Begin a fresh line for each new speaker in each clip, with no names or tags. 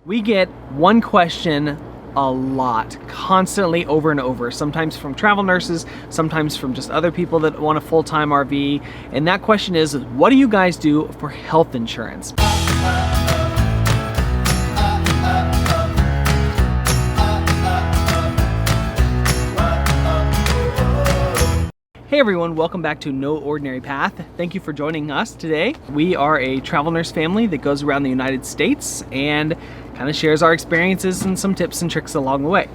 We get one question a lot, constantly over and over, sometimes from travel nurses, sometimes from just other people that want a full-time RV. And that question is, what do you guys do for health insurance? Hey everyone, welcome back to No Ordinary Path. Thank you for joining us today. We are a travel nurse family that goes around the United States and kind of shares our experiences and some tips and tricks along the way.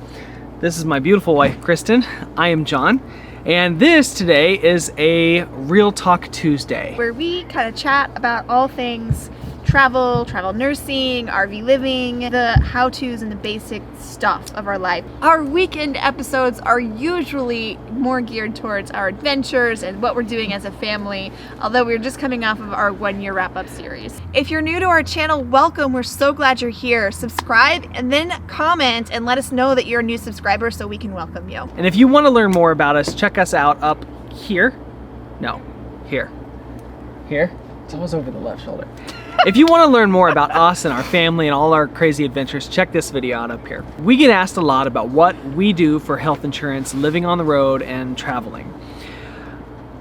This is my beautiful wife, Kristen. I am John. And this today is a Real Talk Tuesday,
where we kind of chat about all things travel nursing, RV living, the how-tos and the basic stuff of our life. Our weekend episodes are usually more geared towards our adventures and what we're doing as a family, although we're just coming off of our 1-year wrap-up series. If you're new to our channel, welcome. We're so glad you're here. Subscribe and then comment and let us know that you're a new subscriber so we can welcome you.
And if you want to learn more about us, check us out up here. No, here. Here? It's always over the left shoulder. If you want to learn more about us and our family and all our crazy adventures, check this video out up here. We get asked a lot about what we do for health insurance, living on the road and traveling.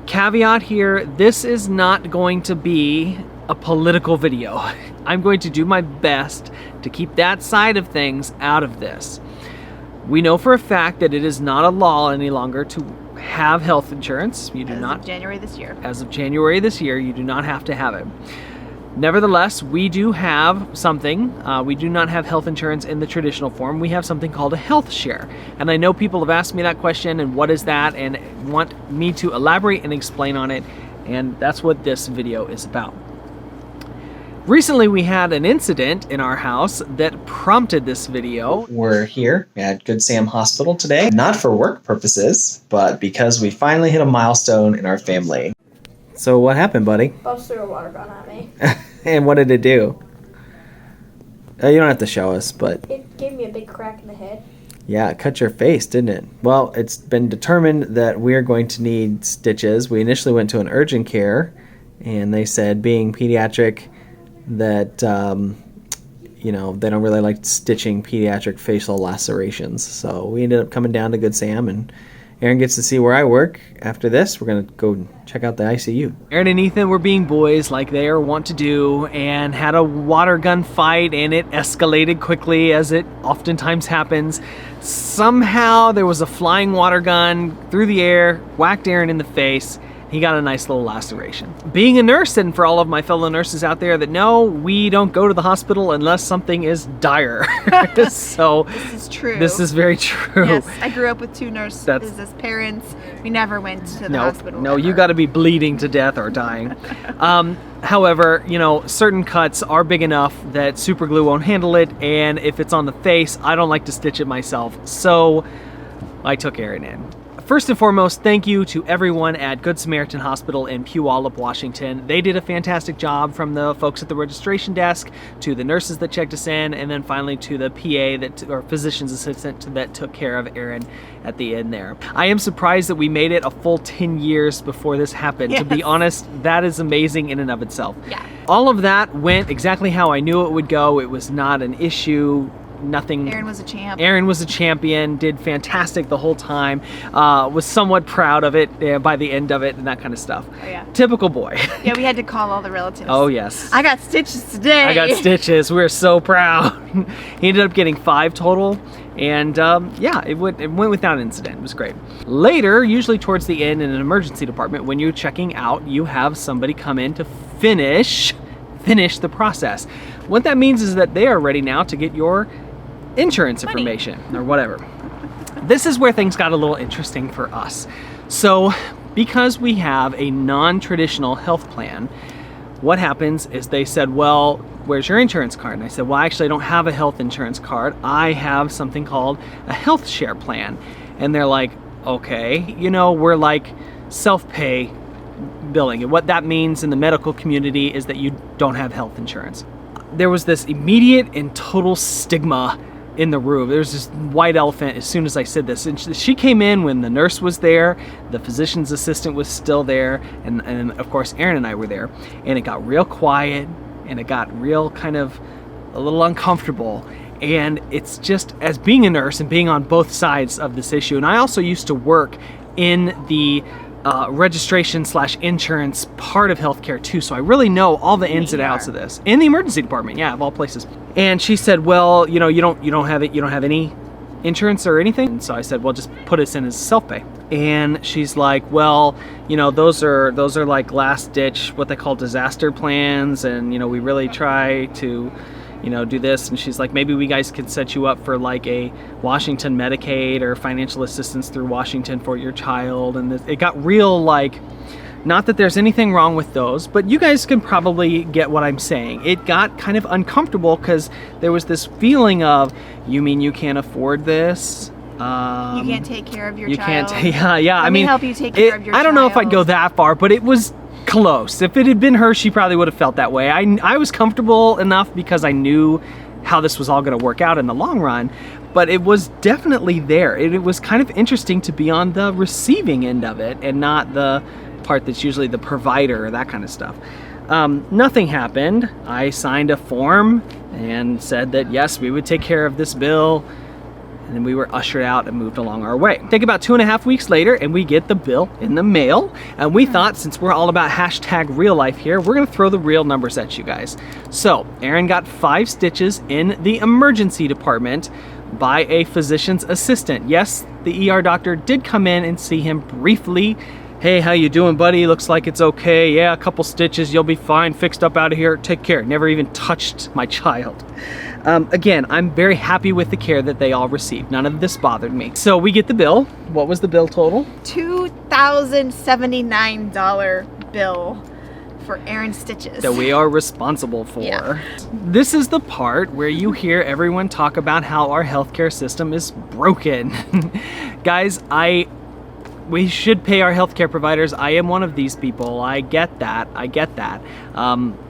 Caveat here, this is not going to be a political video. I'm going to do my best to keep that side of things out of this. We know for a fact that it is not a law any longer to have health insurance. You do not.
As of January this year.
As of January this year, you do not have to have it. Nevertheless, we do have something. We do not have health insurance in the traditional form. We have something called a health share. And I know people have asked me that question and what is that, and want me to elaborate and explain on it. And that's what this video is about. Recently, we had an incident in our house that prompted this video.
We're here at Good Sam Hospital today, not for work purposes, but because we finally hit a milestone in our family.
So what happened, buddy?
Bob threw a water gun at me.
And what did it do? You don't have to show us, but...
It gave me a big crack in the head.
Yeah, it cut your face, didn't it? Well, it's been determined that we're going to need stitches. We initially went to an urgent care, and they said, being pediatric, that, you know, they don't really like stitching pediatric facial lacerations. So we ended up coming down to Good Sam, and Aaron gets to see where I work. After this, we're going to go check out the ICU. Aaron and Ethan were being boys like they are wont to do and had a water gun fight, and it escalated quickly, as it oftentimes happens. Somehow there was a flying water gun through the air, whacked Aaron in the face. He got a nice little laceration. Being a nurse, and for all of my fellow nurses out there that know, we don't go to the hospital unless something is dire. So
this is true.
This is very true.
Yes, I grew up with 2 nurses as parents. We never went to the hospital.
No,
ever.
You got to be bleeding to death or dying. However, you know, certain cuts are big enough that super glue won't handle it, and if it's on the face, I don't like to stitch it myself. So I took Aaron in. First and foremost, thank you to everyone at Good Samaritan Hospital in Puyallup, Washington. They did a fantastic job, from the folks at the registration desk to the nurses that checked us in, and then finally to the PA or physician's assistant that took care of Aaron at the end there. I am surprised that we made it a full 10 years before this happened. Yes. To be honest, that is amazing in and of itself.
Yeah.
All of that went exactly how I knew it would go. It was not an issue. Nothing.
Aaron was a champ.
Aaron was a champion, did fantastic the whole time, was somewhat proud of it by the end of it and that kind of stuff.
Oh, yeah.
Typical boy.
Yeah, we had to call all the relatives.
Oh, yes.
I got stitches today.
I got stitches. We're so proud. He ended up getting 5 total, and yeah, it went without incident. It was great. Later, usually towards the end in an emergency department, when you're checking out, you have somebody come in to finish the process. What that means is that they are ready now to get your insurance information or whatever. This is where things got a little interesting for us. So because we have a non-traditional health plan, what happens is they said, well, where's your insurance card? And I said, well, actually, I don't have a health insurance card. I have something called a health share plan. And they're like, okay, you know, we're like self-pay billing. And what that means in the medical community is that you don't have health insurance. There was this immediate and total stigma in the room. There was this white elephant as soon as I said this. And she came in when the nurse was there, the physician's assistant was still there, and of course Aaron and I were there. And it got real quiet, and it got real kind of a little uncomfortable. And it's just, as being a nurse and being on both sides of this issue, and I also used to work in the registration/insurance part of healthcare too, so I really know all the ins and outs of this. In the emergency department, yeah, of all places. And she said, well, you don't have any insurance or anything? And so I said, well, just put us in as self-pay. And she's like, well, those are like last ditch, what they call disaster plans, and we really try to do this. And she's like, maybe we guys could set you up for like a Washington Medicaid or financial assistance through Washington for your child. And it got real, like, not that there's anything wrong with those, but you guys can probably get what I'm saying. It got kind of uncomfortable because there was this feeling of, you mean you can't afford this?
You can't take care of your child.
You can't, yeah.
Let me help you take care of your child.
I don't know if I'd go that far, but it was close. If it had been her, she probably would have felt that way. I was comfortable enough because I knew how this was all going to work out in the long run, but it was definitely there. It was kind of interesting to be on the receiving end of it and not the part that's usually the provider or that kind of stuff. Nothing happened. I signed a form and said that yes, we would take care of this bill. And then we were ushered out and moved along our way. Take about 2.5 weeks later and we get the bill in the mail. And we thought, since we're all about #real life here, we're gonna throw the real numbers at you guys. So Aaron got 5 stitches in the emergency department by a physician's assistant. Yes, the ER doctor did come in and see him briefly. Hey, how you doing, buddy? Looks like it's okay. Yeah, a couple stitches, you'll be fine, fixed up out of here. Take care. Never even touched my child. Again, I'm very happy with the care that they all received. None of this bothered me. So we get the bill. What was the bill total?
$2,079 bill for Aaron stitches.
That we are responsible for.
Yeah.
This is the part where you hear everyone talk about how our healthcare system is broken. Guys, we should pay our healthcare providers. I am one of these people. I get that.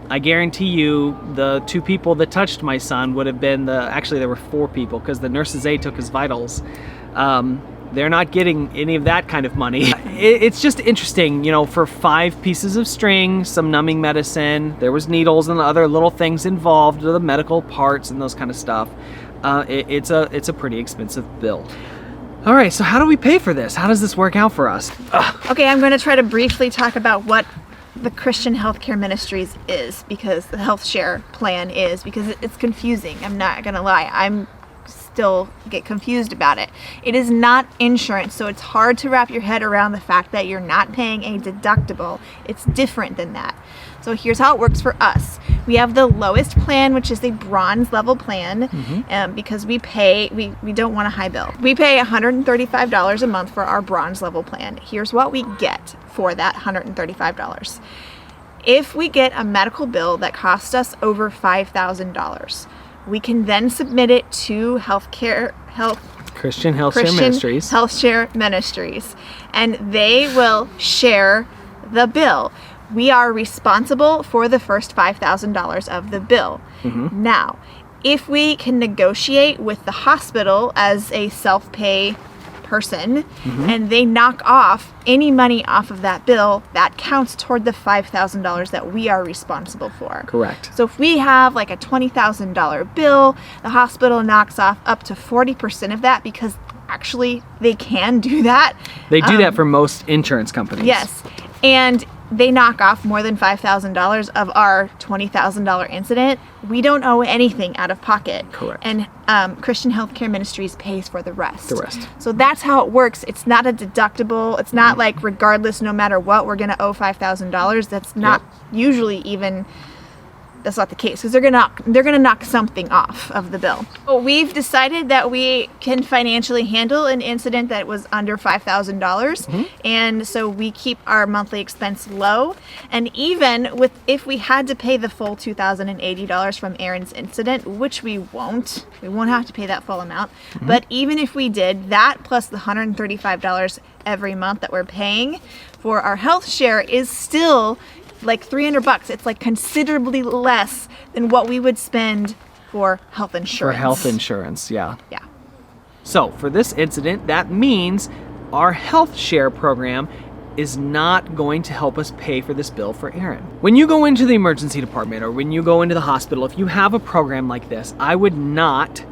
I guarantee you the 2 people that touched my son would have been actually there were 4 people because the nurse's aide took his vitals. They're not getting any of that kind of money. It's just interesting, for 5 pieces of string, some numbing medicine, there was needles and other little things involved, the medical parts and those kind of stuff. It's a pretty expensive bill. All right, so how do we pay for this? How does this work out for us?
Okay, I'm going to try to briefly talk about what the Christian Healthcare Ministries is, because the health share plan is, because it's confusing. I'm not going to lie. I'm still get confused about it. It is not insurance, so it's hard to wrap your head around the fact that you're not paying a deductible. It's different than that. So here's how it works for us. We have the lowest plan, which is a bronze level plan, because we don't want a high bill. We pay $135 a month for our bronze level plan. Here's what we get for that $135. If we get a medical bill that costs us over $5,000, we can then submit it to
Christian Healthcare Ministries.
Healthcare Ministries, and they will share the bill. We are responsible for the first $5,000 of the bill. Now, if we can negotiate with the hospital as a self-pay person, and they knock off any money off of that bill, that counts toward the $5,000 that we are responsible for.
Correct.
So if we have like a $20,000 bill, the hospital knocks off up to 40% of that, because actually they can do that.
They do that for most insurance companies.
Yes. And they knock off more than $5,000 of our $20,000 incident. We don't owe anything out of pocket.
Correct.
And Christian Healthcare Ministries pays for the rest. So that's how it works. It's not a deductible. It's not like regardless, no matter what, we're going to owe $5,000. That's not usually even... That's not the case, because they're gonna knock something off of the bill. So we've decided that we can financially handle an incident that was under $5,000, and so we keep our monthly expense low. And even if we had to pay the full $2,080 from Aaron's incident, which we won't have to pay that full amount. But even if we did, that plus the $135 every month that we're paying for our health share is still like $300. It's like considerably less than what we would spend for health insurance.
For health insurance, yeah.
Yeah.
So for this incident, that means our health share program is not going to help us pay for this bill for Aaron. When you go into the emergency department or when you go into the hospital, if you have a program like this, I would not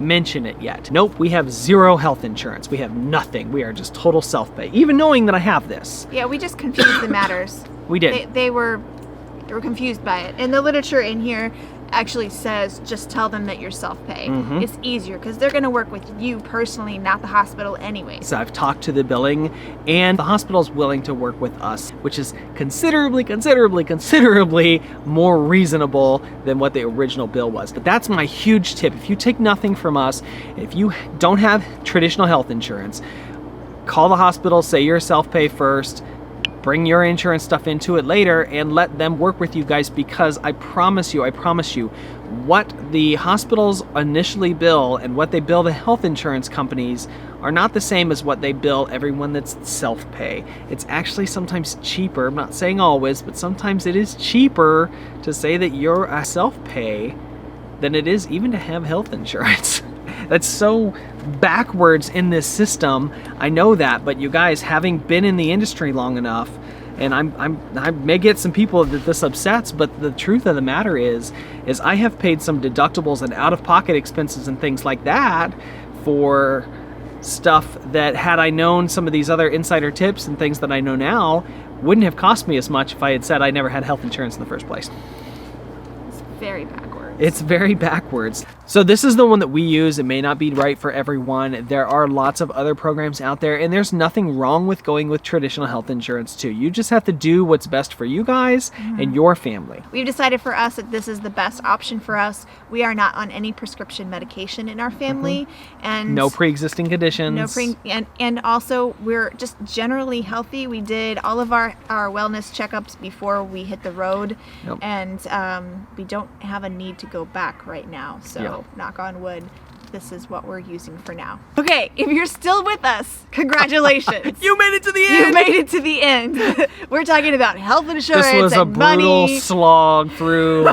mention it yet. Nope, we have zero health insurance. We have nothing. We are just total self-pay, even knowing that I have this.
Yeah, we just confused the matters.
We did.
They were confused by it. And the literature in here actually says just tell them that you're self-pay.
Mhm.
It's easier because they're going to work with you personally, not the hospital anyways.
So I've talked to the billing, and the hospital's willing to work with us, which is considerably more reasonable than what the original bill was. But that's my huge tip. If you take nothing from us, if you don't have traditional health insurance, call the hospital, say you're self-pay first, bring your insurance stuff into it later, and let them work with you guys, because I promise you, what the hospitals initially bill and what they bill the health insurance companies are not the same as what they bill everyone that's self-pay. It's actually sometimes cheaper. I'm not saying always, but sometimes it is cheaper to say that you're a self-pay than it is even to have health insurance. That's so backwards in this system. I know that, but you guys, having been in the industry long enough, and I may get some people that this upsets, but the truth of the matter is I have paid some deductibles and out-of-pocket expenses and things like that for stuff that, had I known some of these other insider tips and things that I know now, wouldn't have cost me as much if I had said I never had health insurance in the first place.
It's very backwards.
It's very backwards. So this is the one that we use. It may not be right for everyone. There are lots of other programs out there, and there's nothing wrong with going with traditional health insurance too. You just have to do what's best for you guys and your family.
We've decided for us that this is the best option for us. We are not on any prescription medication in our family, and
No pre-existing conditions.
and also we're just generally healthy. We did all of our wellness checkups before we hit the road,
Yep.
and we don't have a need to go back right now. So
Yeah.
knock on wood, this is what we're using for now. Okay, if you're still with us, congratulations.
You made it to the end.
You made it to the end. We're talking about health insurance
This was a
and
brutal
money.
slog through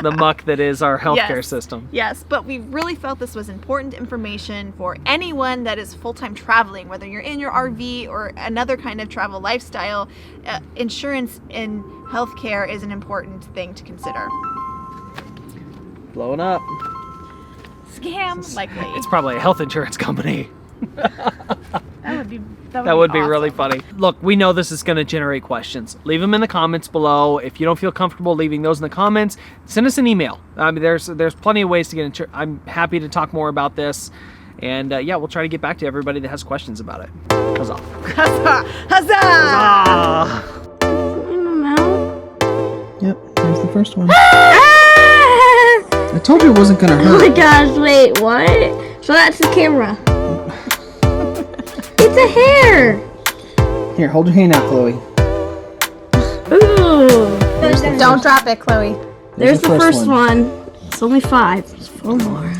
the muck that is our healthcare
Yes.
system.
Yes, but we really felt this was important information for anyone that is full-time traveling, whether you're in your RV or another kind of travel lifestyle. Insurance in healthcare is an important thing to consider.
Blowing up.
Scam, likely.
It's probably a health insurance company.
That
Would be
awesome.
really funny. Look, we know this is going to generate questions. Leave them in the comments below. If you don't feel comfortable leaving those in the comments, send us an email. I mean, there's plenty of ways to get in. I'm happy to talk more about this. And yeah, we'll try to get back to everybody that has questions about it. Huzzah.
Huzzah! Huzzah!
Ah.
Yep, there's the first one. I told you it wasn't gonna
Oh my
hurt.
gosh, wait, what? So that's the camera. It's a hair!
Here, hold your hand out, Chloe.
Ooh.
Don't drop it, Chloe.
There's the first one. It's only 5. There's 4 more.